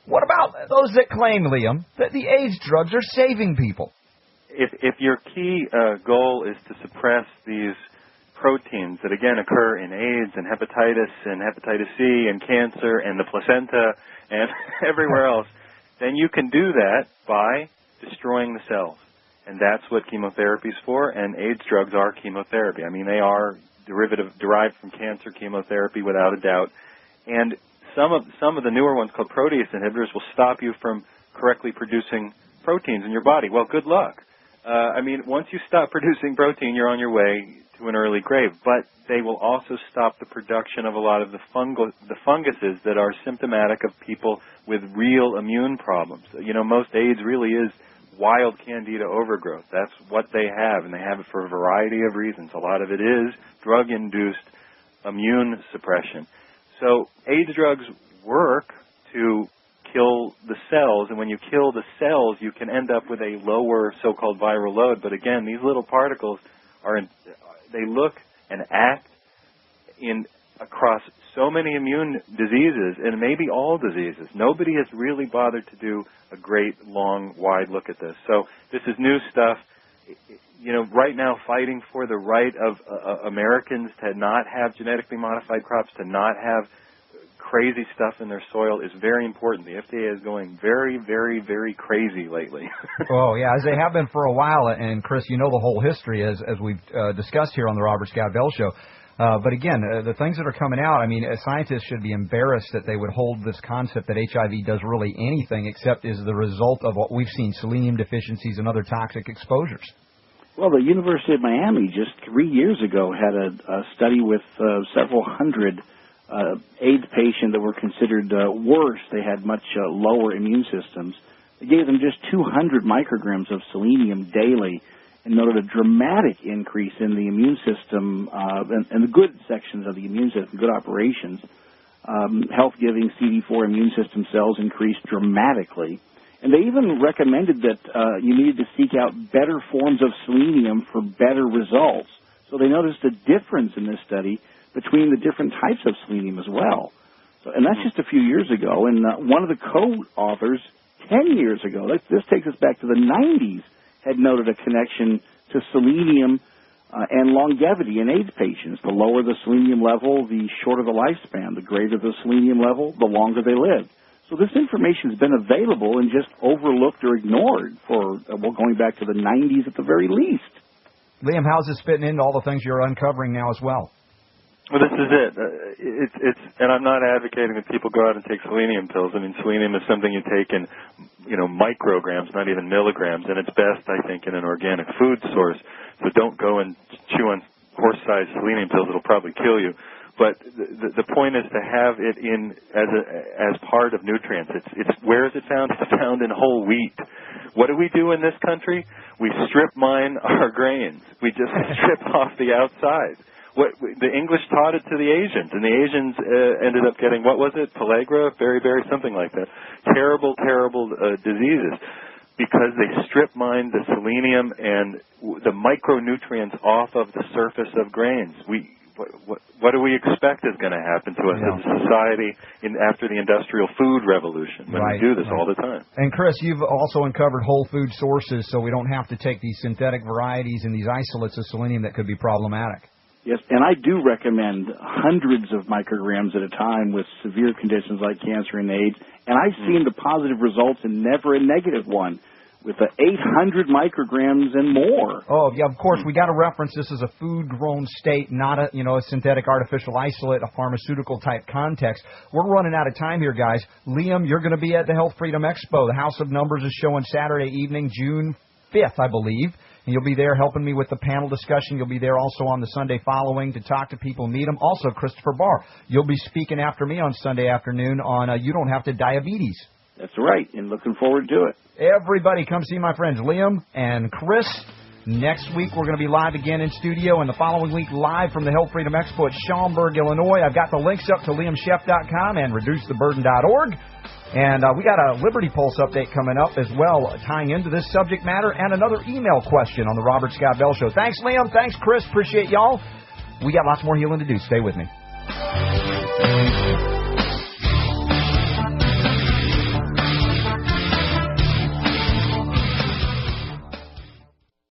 What about those that claim, Liam, that the AIDS drugs are saving people? If your key goal is to suppress these proteins that, again, occur in AIDS and hepatitis C and cancer and the placenta and everywhere else, then you can do that by destroying the cells. And that's what chemotherapy is for, and AIDS drugs are chemotherapy. I mean, they are derived from cancer chemotherapy without a doubt. And some of the newer ones called protease inhibitors will stop you from correctly producing proteins in your body. Well, good luck. I mean, once you stop producing protein, you're on your way to an early grave. But they will also stop the production of a lot of the funguses that are symptomatic of people with real immune problems. You know, most AIDS really is wild candida overgrowth. That's what they have, and they have it for a variety of reasons. A lot of it is drug-induced immune suppression. So AIDS drugs work to kill the cells, and when you kill the cells, you can end up with a lower so-called viral load. But again, these little particles they look and act across so many immune diseases, and maybe all diseases. Nobody has really bothered to do a great, long, wide look at this. So this is new stuff. You know, right now fighting for the right of Americans to not have genetically modified crops, to not have crazy stuff in their soil is very important. The FDA is going very, very, very crazy lately. Oh, yeah, as they have been for a while. And, Chris, you know the whole history, as we've discussed here on the Robert Scott Bell Show. But again, the things that are coming out, I mean, scientists should be embarrassed that they would hold this concept that HIV does really anything except is the result of what we've seen, selenium deficiencies and other toxic exposures. Well, the University of Miami just 3 years ago had a study with several hundred AIDS patients that were considered worse. They had much lower immune systems. They gave them just 200 micrograms of selenium daily and noted a dramatic increase in the immune system and the good sections of the immune system, good operations. Health-giving CD4 immune system cells increased dramatically. And they even recommended that you needed to seek out better forms of selenium for better results. So they noticed a difference in this study between the different types of selenium as well. So, and that's just a few years ago. And one of the co-authors 10 years ago, this takes us back to the 90s, had noted a connection to selenium and longevity in AIDS patients. The lower the selenium level, the shorter the lifespan. The greater the selenium level, the longer they live. So this information has been available and just overlooked or ignored for, going back to the 90s at the very least. Liam, how's this fitting into all the things you're uncovering now as well? Well, this is it. And I'm not advocating that people go out and take selenium pills. I mean, selenium is something you take in, micrograms, not even milligrams, and it's best, I think, in an organic food source. So don't go and chew on horse-sized selenium pills; it'll probably kill you. But the point is to have it in as part of nutrients. It's where is it found? It's found in whole wheat. What do we do in this country? We strip mine our grains. We just strip off the outside. The English taught it to the Asians, and the Asians ended up getting, what was it, pellagra, beriberi, something like that. Terrible, terrible diseases because they strip mined the selenium and the micronutrients off of the surface of grains. What do we expect is going to happen to us as a society after the industrial food revolution when we do this all the time? And, Chris, you've also uncovered whole food sources so we don't have to take these synthetic varieties and these isolates of selenium that could be problematic. Yes, and I do recommend hundreds of micrograms at a time with severe conditions like cancer and AIDS, and I've seen the positive results and never a negative one with the 800 micrograms and more. Oh, yeah, of course, we got to reference this as a food-grown state, not a synthetic artificial isolate, a pharmaceutical-type context. We're running out of time here, guys. Liam, you're going to be at the Health Freedom Expo. The House of Numbers is showing Saturday evening, June 5th, I believe. And you'll be there helping me with the panel discussion. You'll be there also on the Sunday following to talk to people, meet them. Also, Christopher Barr, you'll be speaking after me on Sunday afternoon on You Don't Have to Diabetes. That's right, and looking forward to it. Everybody come see my friends Liam and Chris. Next week, we're going to be live again in studio, and the following week, live from the Health Freedom Expo at Schaumburg, Illinois. I've got the links up to liamscheff.com and reducetheburden.org. And we got a Liberty Pulse update coming up as well, tying into this subject matter, and another email question on the Robert Scott Bell Show. Thanks, Liam. Thanks, Chris. Appreciate y'all. We got lots more healing to do. Stay with me.